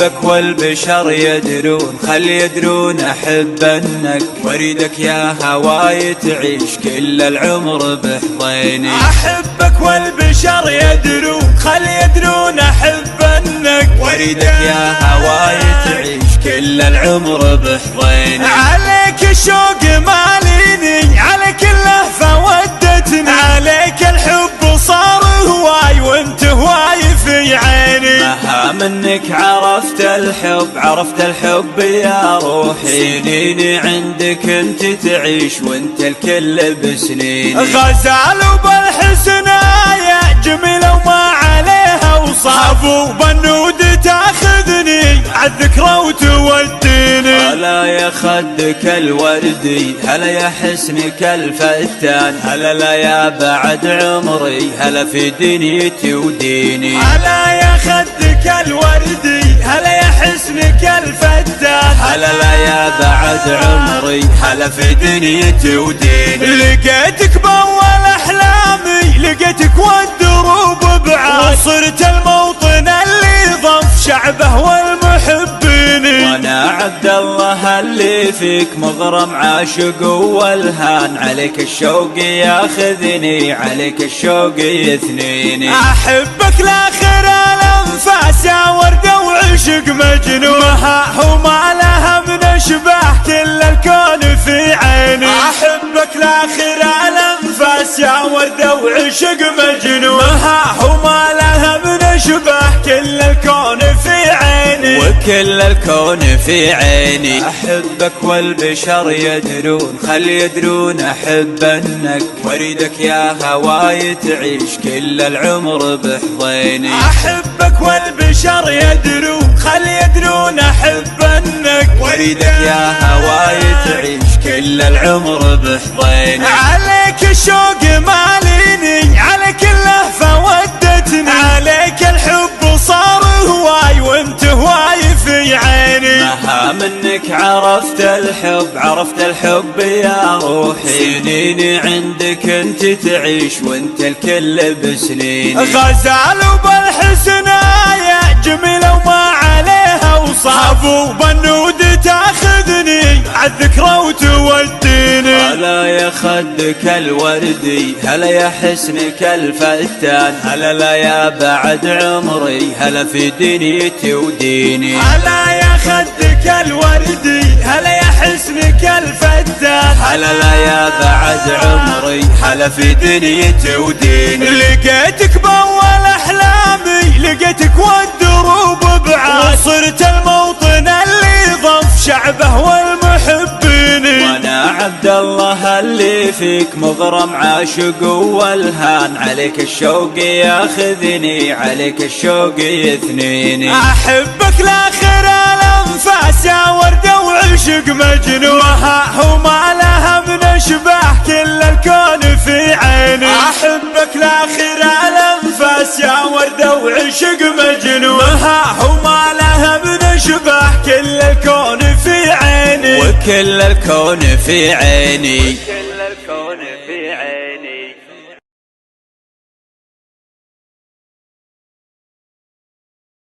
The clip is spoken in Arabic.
أحبك والبشر يدرون، خل يدرون أحب أنك، واريدك يا هواي تعيش كل العمر بحضيني. أحبك والبشر يدرون، خل يدرون أحب أنك، واريدك يا هواي تعيش كل العمر بحضيني. عليك الشوق ماليني، عليك اللهفة ودتني، عليك الحب صار هواي وانت هواي في عيني. مها منك عرفت الحب، عرفت الحب يا روحي، سنيني عندك انت تعيش وانت الكل بسنيني. غزال وبالحسنايا جميلة وما عليها وصاف، وبنود تاخذني عالذكرى وتوديني. هلا يا خدك الوردي، هلا يا حسنك الفتان، هلا لا يا بعد عمري، هلا في دنيتي وديني. هلا يا خدك الوردي، هلا يا حسنك الفتان، هلا لا يا بعد عمري، هلا في دنيتي وديني. لقيتك بأول أحلامي، لقيتك والدروب بعاد، وصرت الموطن اللي ضف شعبه والمحبين. وانا عبد الله اللي فيك مغرم عاشق والهان، عليك الشوق ياخذني، عليك الشوق يثنيني. أحبك لاخر الأنفاس يا وردة وعشق مجنون، مها وما لها من أشباه كل الكون في عيني. أحبك لاخر الأنفاس يا وردة وعشق مجنون، مها وما لها من أشباه كل الكون في عيني. وكل الكون في عيني. أحبك والبشر يدرون، خل يدرون أحب أنك، واريدك يا هواي تعيش كل العمر بحضيني. أحبك والبشر يدرون، خل يدرون أحب أنك، واريدك يا هواي تعيش كل العمر بحضيني. عليك الشوق ماليني، عليك اللهفة ودتني، عليك الحب صار هواي وانت هواي في عيني. مها منك عرفت الحب، عرفت الحب يا روحي، سنيني عندك انت تعيش وانت الكل بسنيني. غزال وبالحسنايا جميلة وما عليها وصاف، وبنود تاخذني عالذكرى وتوديني. هلا يا خدك الوردي، هلا يا حسنك الفتان، هلا لا يا بعد عمري، هلا في دنيتي وديني. هلا يا خدك الوردي، هلا يا حسنك الفتان، هلا لا يا بعد عمري، هلا في دنيتي وديني. لقيتك بأول أحلامي، لقيتك والدروب بعاد، وصرت الموطن اللي ضف شعبه والمحبين. وانا عبد الله اللي فيك مغرم عاشق والهان، عليك الشوق ياخذني، عليك الشوق يثنيني. أحبك لاخر الأنفاس يا وردة وعشق مجنون، مها وما لها من أشباه كل الكون في عيني. أحبك لاخر الأنفاس يا وردة وعشق مجنون، مها وما لها من أشباه كل الكون في عيني. وكل الكون في عيني.